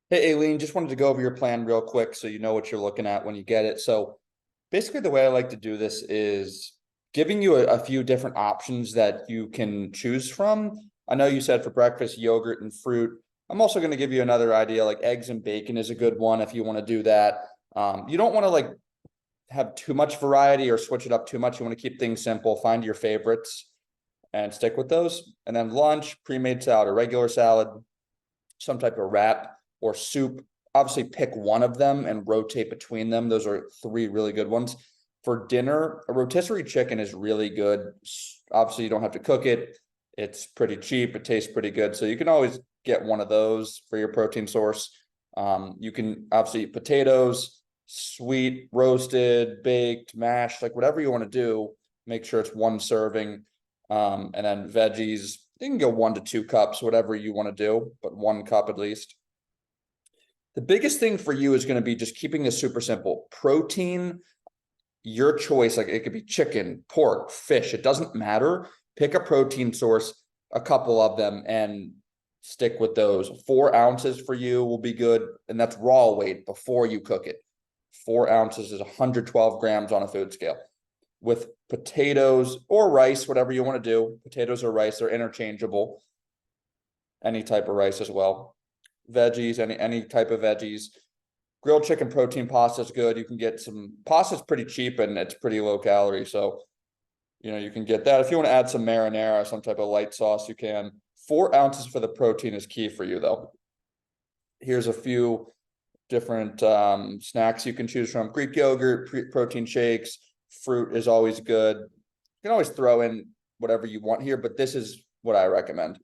Hey, Aileen, just wanted to go over your plan real quick so you know what you're looking at when you get it. So basically, the way I like to do this is giving you a few different options that you can choose from. I know you said for breakfast, yogurt and fruit. I'm also going to give you another idea, like eggs and bacon is a good one if you want to do that. You don't want to like have too much variety or switch it up too much. You want to keep things simple, find your favorites and stick with those. And then lunch, pre-made salad or regular salad, some type of wrap or soup. Obviously, pick one of them and rotate between them. Those are three really good ones. For dinner, a rotisserie chicken is really good. Obviously, you don't have to cook it. It's pretty cheap. It tastes pretty good. So you can always get one of those for your protein source. You can obviously eat potatoes, sweet, roasted, baked, mashed, like whatever you want to do. Make sure it's one serving. And then veggies, you can go 1 to 2 cups, whatever you want to do, but 1 cup at least. The biggest thing for you is going to be just keeping this super simple. Protein, your choice, like it could be chicken, pork, fish, it doesn't matter. Pick a protein source, a couple of them, and stick with those. 4 ounces for you will be good, and that's raw weight before you cook it. 4 ounces is 112 grams on a food scale. With potatoes or rice, whatever you want to do. Potatoes or rice, they're interchangeable. Any type of rice as well. Veggies, any type of veggies. Grilled chicken protein pasta is good. You can get some pasta's pretty cheap and it's pretty low calorie. So, you can get that. If you want to add some marinara, some type of light sauce, you can. 4 ounces for the protein is key for you though. Here's a few different snacks you can choose from. Greek yogurt, protein shakes, fruit is always good. You can always throw in whatever you want here, but this is what I recommend.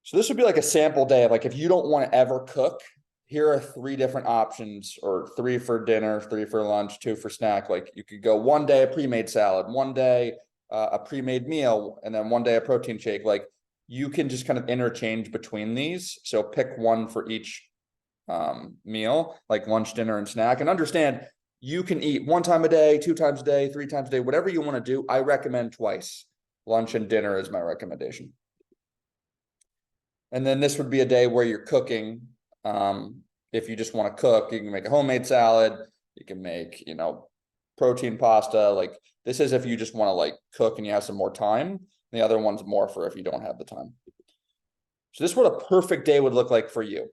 So this would be like a sample day of like, if you don't want to ever cook, here are 3 different options, or 3 for dinner, 3 for lunch, 2 for snack. Like you could go one day a pre-made salad, one day a pre-made meal, and then one day a protein shake. Like you can just kind of interchange between these. So pick one for each meal, like lunch, dinner, and snack. And understand you can eat 1 time a day, 2 times a day, 3 times a day, whatever you want to do. I recommend twice. Lunch and dinner is my recommendation. And then this would be a day where you're cooking. If you just want to cook, you can make a homemade salad. You can make, protein pasta. Like this is if you just want to like cook and you have some more time. The other one's more for if you don't have the time. So this is what a perfect day would look like for you.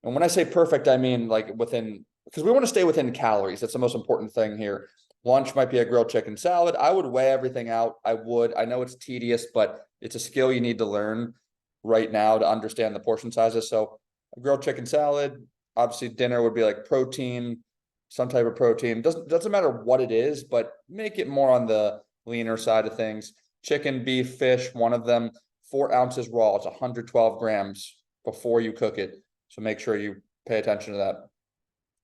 And when I say perfect, I mean like within, because we want to stay within calories. That's the most important thing here. Lunch might be a grilled chicken salad. I would weigh everything out. I know it's tedious, but it's a skill you need to learn right now to understand the portion sizes. So a grilled chicken salad, obviously dinner would be like protein, some type of protein. Doesn't matter what it is, but make it more on the leaner side of things. Chicken, beef, fish, one of them. 4 ounces raw. It's 112 grams before you cook it. So make sure you pay attention to that.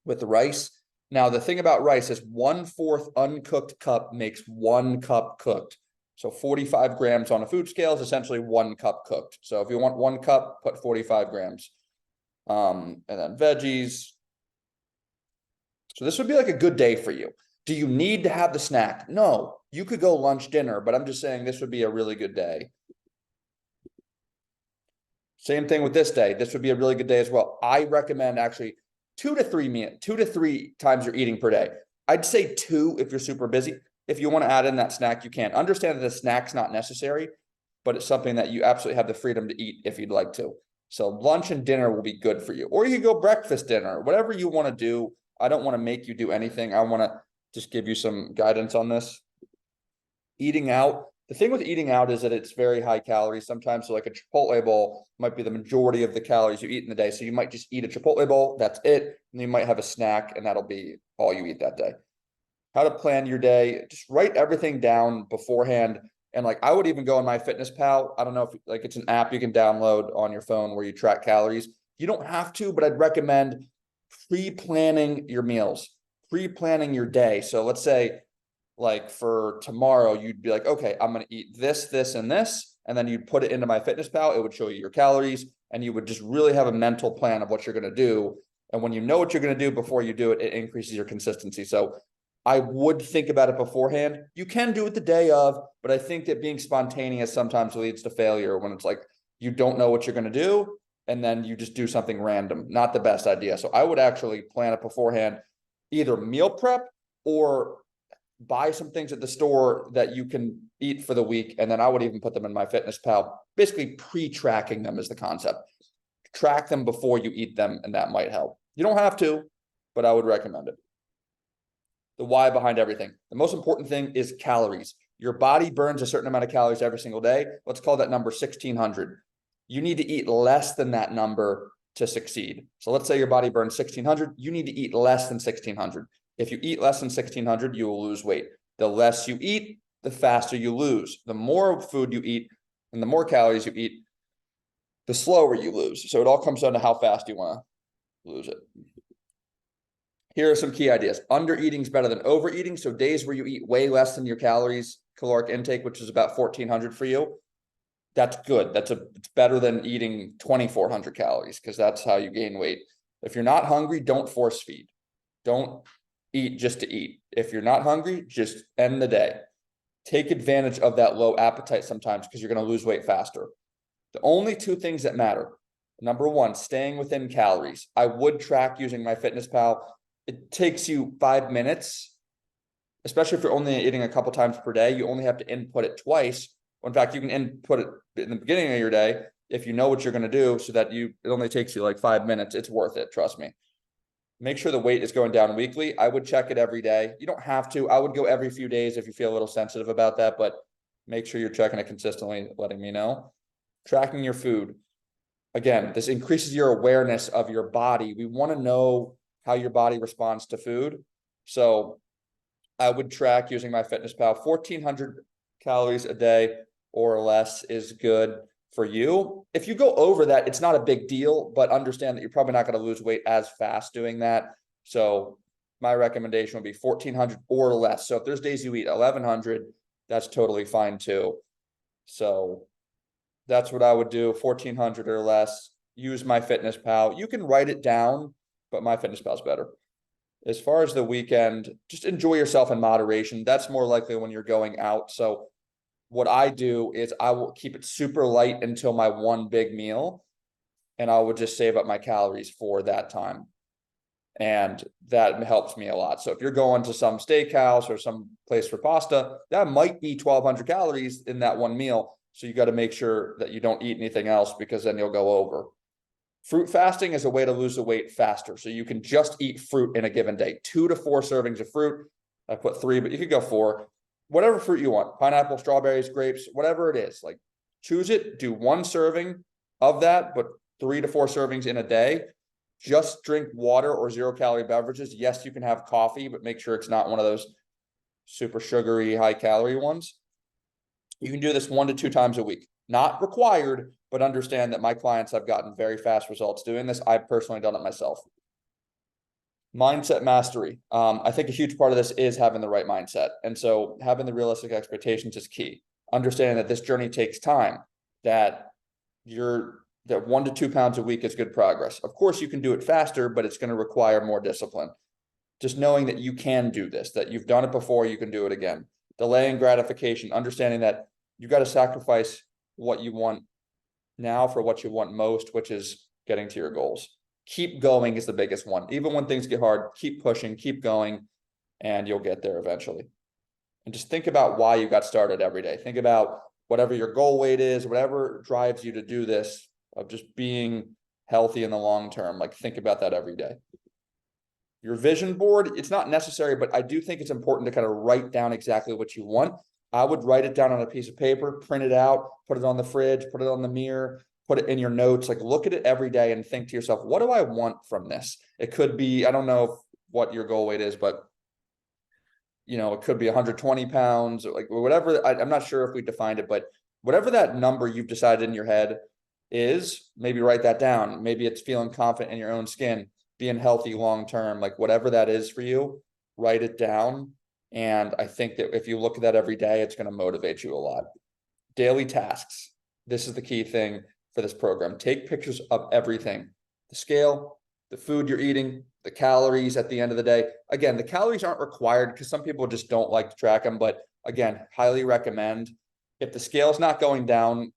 With the rice, now the thing about rice is 1/4 uncooked cup makes 1 cup cooked. So 45 grams on a food scale is essentially 1 cup cooked. So if you want 1 cup, put 45 grams. And then veggies. So this would be like a good day for you. Do you need to have the snack? No, you could go lunch, dinner, but I'm just saying this would be a really good day. Same thing with this day. This would be a really good day as well. I recommend actually 2 to 3 times you're eating per day. I'd say 2 if you're super busy. If you want to add in that snack, you can. Understand that the snack's not necessary, but it's something that you absolutely have the freedom to eat if you'd like to. So lunch and dinner will be good for you. Or you can go breakfast, dinner, whatever you want to do. I don't want to make you do anything. I want to just give you some guidance on this. Eating out. The thing with eating out is that it's very high calories sometimes. So like a Chipotle bowl might be the majority of the calories you eat in the day. So you might just eat a Chipotle bowl. That's it. And you might have a snack and that'll be all you eat that day. How to plan your day. Just write everything down beforehand. And like, I would even go on MyFitnessPal. I don't know if like it's an app you can download on your phone where you track calories. You don't have to, but I'd recommend pre-planning your meals, pre-planning your day. So let's say like for tomorrow, you'd be like, okay, I'm going to eat this, this, and this. And then you'd put it into MyFitnessPal. It would show you your calories and you would just really have a mental plan of what you're going to do. And when you know what you're going to do before you do it, it increases your consistency. So I would think about it beforehand. You can do it the day of, but I think that being spontaneous sometimes leads to failure when it's like, you don't know what you're going to do. and then you just do something random. Not the best idea. So I would actually plan it beforehand, either meal prep or buy some things at the store that you can eat for the week. And then I would even put them in MyFitnessPal, basically pre-tracking them is the concept. Track them before you eat them, and that might help. You don't have to, but I would recommend it. The why behind everything. The most important thing is calories. Your body burns a certain amount of calories every single day. Let's call that number 1,600. You need to eat less than that number to succeed. So let's say your body burns 1,600. You need to eat less than 1,600. If you eat less than 1,600, you will lose weight. The less you eat, the faster you lose. The more food you eat and the more calories you eat, the slower you lose. So it all comes down to how fast you want to lose it. Here are some key ideas. Under eating is better than overeating. So days where you eat way less than your calories, caloric intake, which is about 1,400 for you, that's good. It's better than eating 2,400 calories, because that's how you gain weight. If you're not hungry, don't force feed. Don't eat just to eat. If you're not hungry, just end the day. Take advantage of that low appetite sometimes, because you're going to lose weight faster. The only two things that matter. Number one, staying within calories. I would track using MyFitnessPal. It takes you 5 minutes, especially if you're only eating a couple times per day. You only have to input it twice. In fact, you can input it in the beginning of your day if you know what you're going to do, so that it only takes you like 5 minutes. It's worth it. Trust me. Make sure the weight is going down weekly. I would check it every day. You don't have to. I would go every few days if you feel a little sensitive about that, but make sure you're checking it consistently, letting me know. Tracking your food. Again, this increases your awareness of your body. We want to know how your body responds to food. So I would track using MyFitnessPal. 1,400 calories a day or less is good for you. If you go over that, it's not a big deal, but understand that you're probably not going to lose weight as fast doing that. So my recommendation would be 1,400 or less. So if there's days you eat 1,100, that's totally fine too. So that's what I would do. 1,400 or less. Use MyFitnessPal. You can write it down, but MyFitnessPal is better. As far as the weekend, just enjoy yourself in moderation. That's more likely when you're going out. So what I do is I will keep it super light until my one big meal, and I would just save up my calories for that time. And that helps me a lot. So if you're going to some steakhouse or some place for pasta, that might be 1,200 calories in that one meal. So you got to make sure that you don't eat anything else, because then you'll go over. Fruit fasting is a way to lose the weight faster. So you can just eat fruit in a given day. 2 to 4 servings of fruit. I put 3, but you could go 4. Whatever fruit you want. Pineapple, strawberries, grapes, whatever it is. Like, choose it. Do 1 serving of that, but 3 to 4 servings in a day. Just drink water or 0-calorie beverages. Yes, you can have coffee, but make sure it's not one of those super sugary, high-calorie ones. You can do this 1 to 2 times a week. Not required, but understand that my clients have gotten very fast results doing this. I've personally done it myself. Mindset mastery. I think a huge part of this is having the right mindset. And so having the realistic expectations is key. Understanding that this journey takes time, that 1 to 2 pounds a week is good progress. Of course, you can do it faster, but it's going to require more discipline. Just knowing that you can do this, that you've done it before, you can do it again. Delaying gratification, understanding that you got to sacrifice what you want now for what you want most, which is getting to your goals. Keep going is the biggest one. Even when things get hard, keep pushing, keep going, and you'll get there eventually. And just think about why you got started every day. Think about whatever your goal weight is, whatever drives you to do this, of just being healthy in the long term. Like, think about that every day. Your vision board, it's not necessary, but I do think it's important to kind of write down exactly what you want. I would write it down on a piece of paper, print it out, put it on the fridge, put it on the mirror, put it in your notes. Like, look at it every day and think to yourself, what do I want from this? It could be, I don't know what your goal weight is, but it could be 120 pounds, or like whatever. I'm not sure if we defined it, but whatever that number you've decided in your head is, maybe write that down. Maybe it's feeling confident in your own skin, being healthy long-term, like whatever that is for you, write it down. And I think that if you look at that every day, it's going to motivate you a lot. Daily tasks. This is the key thing for this program. Take pictures of everything. The scale, the food you're eating, the calories at the end of the day. Again, the calories aren't required because some people just don't like to track them. But again, highly recommend. If the scale's not going down,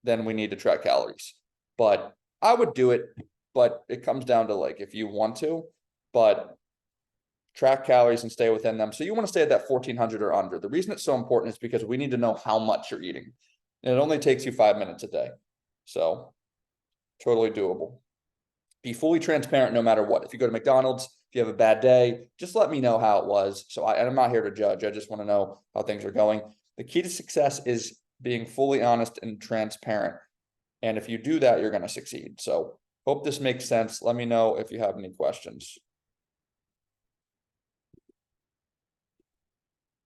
then we need to track calories. But I would do it, but it comes down to like if you want to, but track calories and stay within them. So you want to stay at that 1400 or under. The reason it's so important is because we need to know how much you're eating. And it only takes you 5 minutes a day. So totally doable. Be fully transparent no matter what. If you go to McDonald's, if you have a bad day, just let me know how it was. And I'm not here to judge. I just want to know how things are going. The key to success is being fully honest and transparent. And if you do that, you're going to succeed. So hope this makes sense. Let me know if you have any questions.